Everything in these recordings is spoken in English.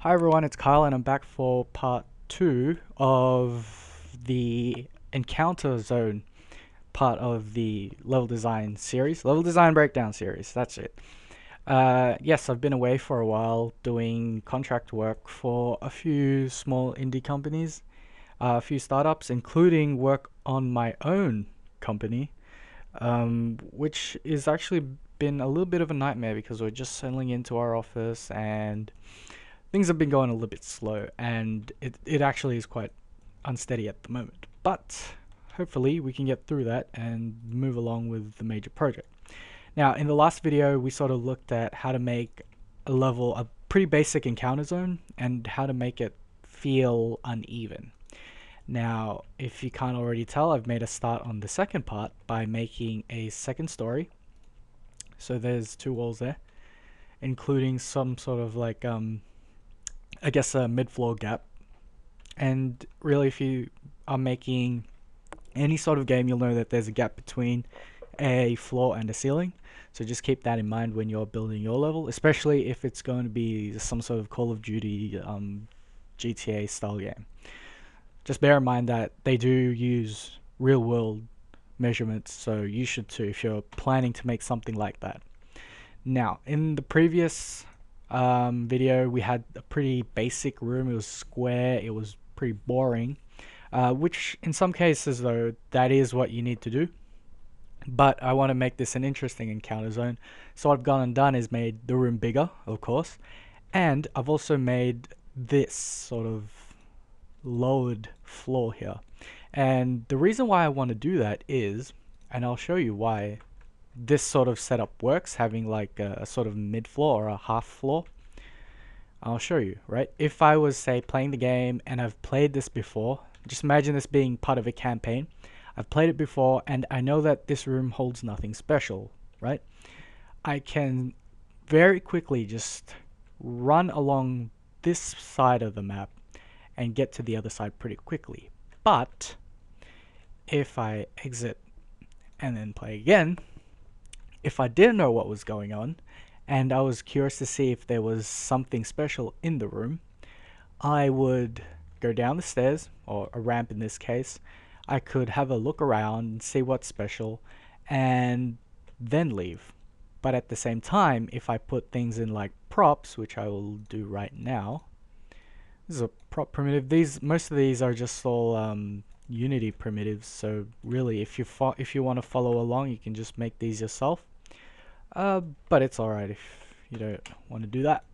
Hi everyone, it's Kyle and I'm back for part 2 of the Encounter Zone part of the level design series, level design breakdown series, that's it. Yes, I've been away for a while doing contract work for a few small indie companies, a few startups, including work on my own company, which is actually been a little bit of a nightmare because we're just settling into our office and things have been going a little bit slow, and it actually is quite unsteady at the moment. But hopefully we can get through that and move along with the major project. Now, in the last video, we sort of looked at how to make a pretty basic encounter zone, and how to make it feel uneven. Now, if you can't already tell, I've made a start on the second part by making a second story. So there's two walls there, including some sort of like I guess a mid-floor gap. And really, if you are making any sort of game, you'll know that there's a gap between a floor and a ceiling. So just keep that in mind when you're building your level, especially if it's going to be some sort of Call of Duty GTA style game. Just bear in mind that they do use real world measurements, so you should too if you're planning to make something like that. Now, in the previous video, we had a pretty basic room. It was square, it was pretty boring, which in some cases though, that is what you need to do. But I want to make this an interesting encounter zone. So what I've gone and done is made the room bigger, of course, and I've also made this sort of lowered floor here. And the reason why I want to do that is, and I'll show you why this sort of setup works, having like a sort of mid floor or a half floor. I'll show you, right? If I was, say, playing the game and I've played this before, just imagine this being part of a campaign. I've played it before and I know that this room holds nothing special, right? I can very quickly just run along this side of the map and get to the other side pretty quickly. But if I exit and then play again, if I didn't know what was going on and I was curious to see if there was something special in the room, I would go down the stairs, or a ramp in this case. I could have a look around and see what's special and then leave. But at the same time, if I put things in like props, which I will do right now, this is a prop primitive. Most of these are just all Unity primitives, so really if you want to follow along, you can just make these yourself. But it's alright if you don't want to do that.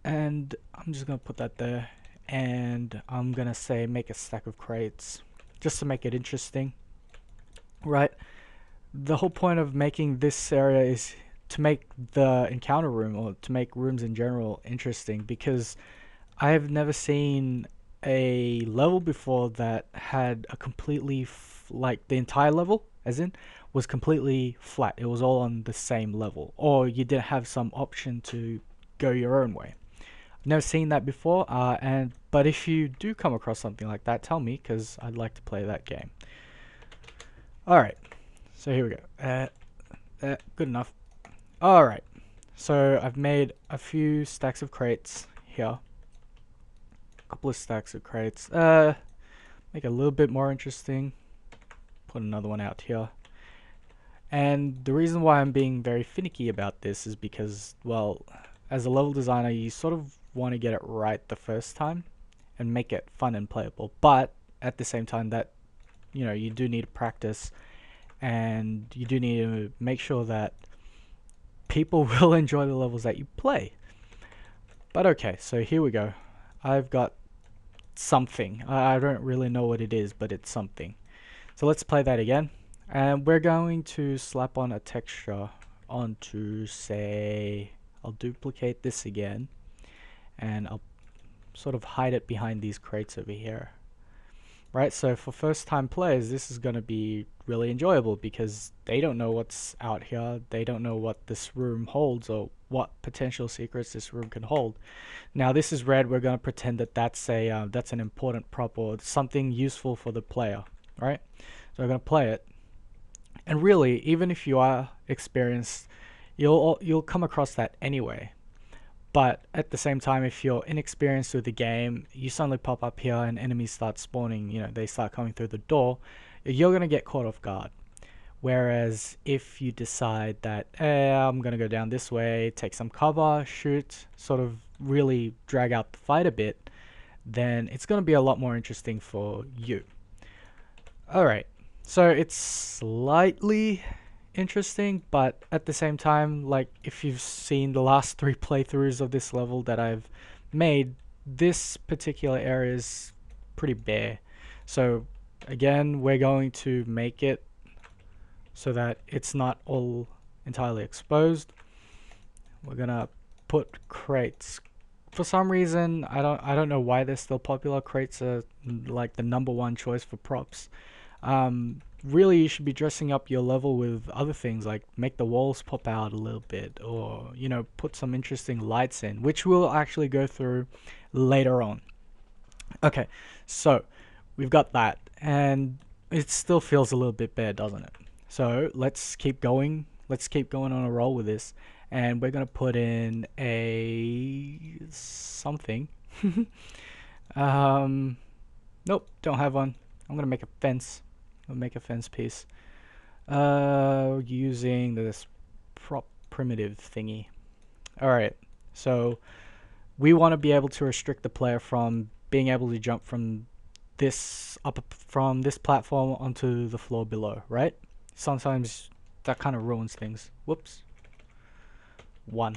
And I'm just gonna put that there, and I'm gonna say make a stack of crates just to make it interesting, right? The whole point of making this area is to make the encounter room, or to make rooms in general, interesting, because I have never seen a level before that had a completely like the entire level, as in, was completely flat. It was all on the same level, or you didn't have some option to go your own way. I've never seen that before, but if you do come across something like that, tell me, because I'd like to play that game. Alright, so here we go. Good enough. Alright, so I've made a few stacks of crates here. Couple of stacks of crates. Make it a little bit more interesting. Put another one out here. And the reason why I'm being very finicky about this is because, well, as a level designer, you sort of want to get it right the first time and make it fun and playable. But at the same time, that, you know, you do need to practice, and you do need to make sure that people will enjoy the levels that you play. But okay, so here we go. I've got something. I don't really know what it is, but it's something. So let's play that again. And we're going to slap on a texture onto, say, I'll duplicate this again, and I'll sort of hide it behind these crates over here. Right, so for first time players, this is going to be really enjoyable because they don't know what's out here. They don't know what this room holds or what potential secrets this room can hold. Now this is red. We're going to pretend that that's an important prop or something useful for the player, right? So we're going to play it. And really, even if you are experienced, you'll come across that anyway. But at the same time, if you're inexperienced with the game, you suddenly pop up here and enemies start spawning, they start coming through the door, you're going to get caught off guard. Whereas if you decide that, I'm going to go down this way, take some cover, shoot, sort of really drag out the fight a bit, then it's going to be a lot more interesting for you. Alright, so it's slightly interesting, but at the same time, like if you've seen the last 3 playthroughs of this level that I've made, this particular area is pretty bare. So again, we're going to make it so that it's not all entirely exposed. We're gonna put crates. For some reason, I don't know why they're still popular. Crates are like the #1 choice for props. Really, you should be dressing up your level with other things, like make the walls pop out a little bit, or put some interesting lights in, which we'll actually go through later on. Okay, so we've got that, and it still feels a little bit bare, doesn't it? So let's keep going. Let's keep going on a roll with this, and we're gonna put in a something. Nope, don't have one. I'm gonna make a fence. I'll make a fence piece using this prop primitive thingy. Alright, so we want to be able to restrict the player from being able to jump from this platform onto the floor below, right? Sometimes that kind of ruins things. Whoops. 1.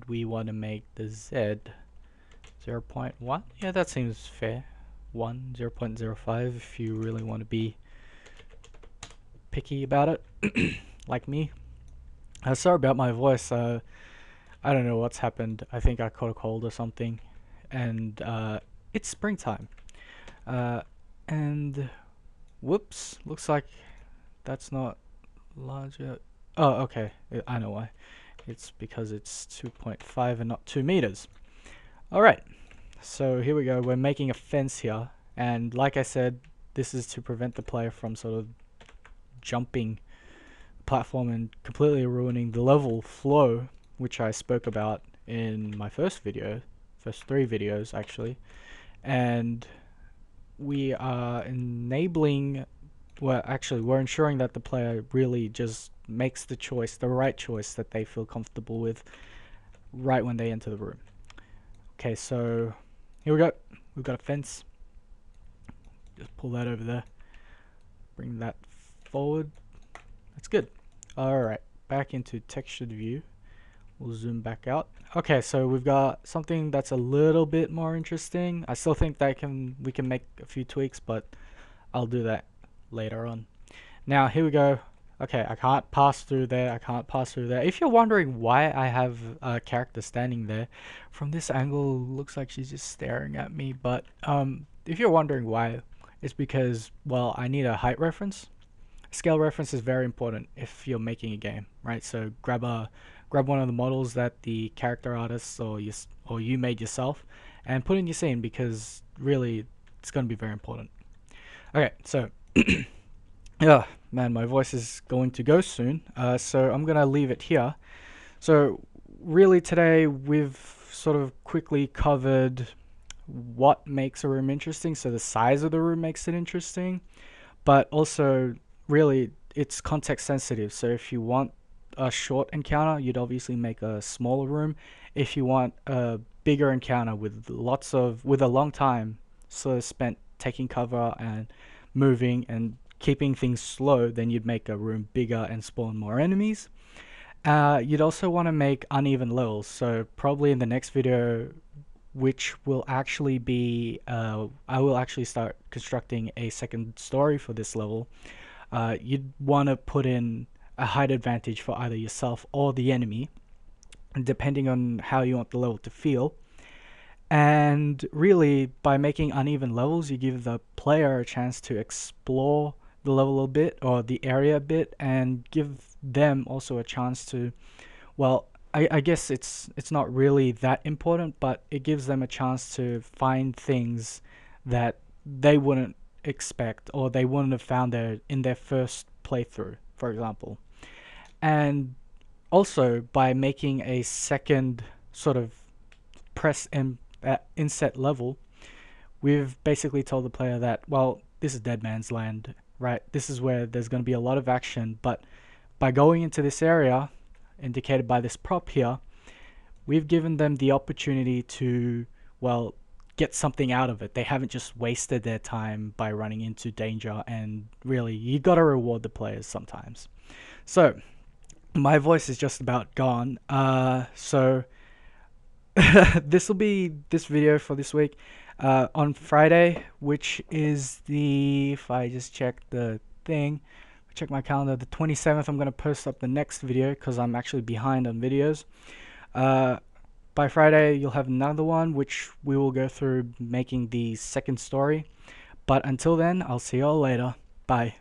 We want to make the Z 0.1. Yeah, that seems fair. 1, 0.05 if you really want to be picky about it, like me. Sorry about my voice. I don't know what's happened. I think I caught a cold or something, and it's springtime. And whoops, looks like that's not larger. Oh, okay, I know why. It's because it's 2.5 and not 2 meters. Alright, so here we go. We're making a fence here, and like I said, this is to prevent the player from sort of jumping platform and completely ruining the level flow, which I spoke about in my first 3 videos actually. And we are enabling, well, actually we're ensuring that the player really just makes the right choice that they feel comfortable with right when they enter the room. Okay, so here we go. We've got a fence. Just pull that over there. Bring that forward. That's good. Alright, back into textured view. We'll zoom back out. Okay, so we've got something that's a little bit more interesting. I still think that we can make a few tweaks, but I'll do that later on. Now, here we go. Okay, I can't pass through there. I can't pass through there. If you're wondering why I have a character standing there, from this angle, looks like she's just staring at me. But if you're wondering why, it's because, well, I need a height reference. Scale reference is very important if you're making a game, right? So grab one of the models that the character artist or you made yourself, and put in your scene, because really it's going to be very important. Okay, so yeah, man, my voice is going to go soon, so I'm gonna leave it here. So really today we've sort of quickly covered what makes a room interesting. So the size of the room makes it interesting, but also really it's context sensitive. So if you want a short encounter, you'd obviously make a smaller room. If you want a bigger encounter with a long time sort of spent taking cover and moving and keeping things slow, then you'd make a room bigger and spawn more enemies. You'd also want to make uneven levels. So probably in the next video, which will actually be I will actually start constructing a second story for this level. You'd want to put in a height advantage for either yourself or the enemy, depending on how you want the level to feel. And really, by making uneven levels, you give the player a chance to explore the level a bit, or the area a bit, and give them also a chance to, well, I guess it's not really that important, but it gives them a chance to find things that they wouldn't expect, or they wouldn't have found in their first playthrough, for example. And also, by making a second sort of press in at inset level, we've basically told the player that, well, this is dead man's land, right? This is where there's going to be a lot of action, but by going into this area, indicated by this prop here, we've given them the opportunity to, well, get something out of it. They haven't just wasted their time by running into danger, and really, you gotta reward the players sometimes. So, my voice is just about gone. So this will be this video for this week. On Friday, which is if I just check the thing, check my calendar, the 27th, I'm going to post up the next video because I'm actually behind on videos. By Friday, you'll have another one, which we will go through making the second story. But until then, I'll see you all later. Bye.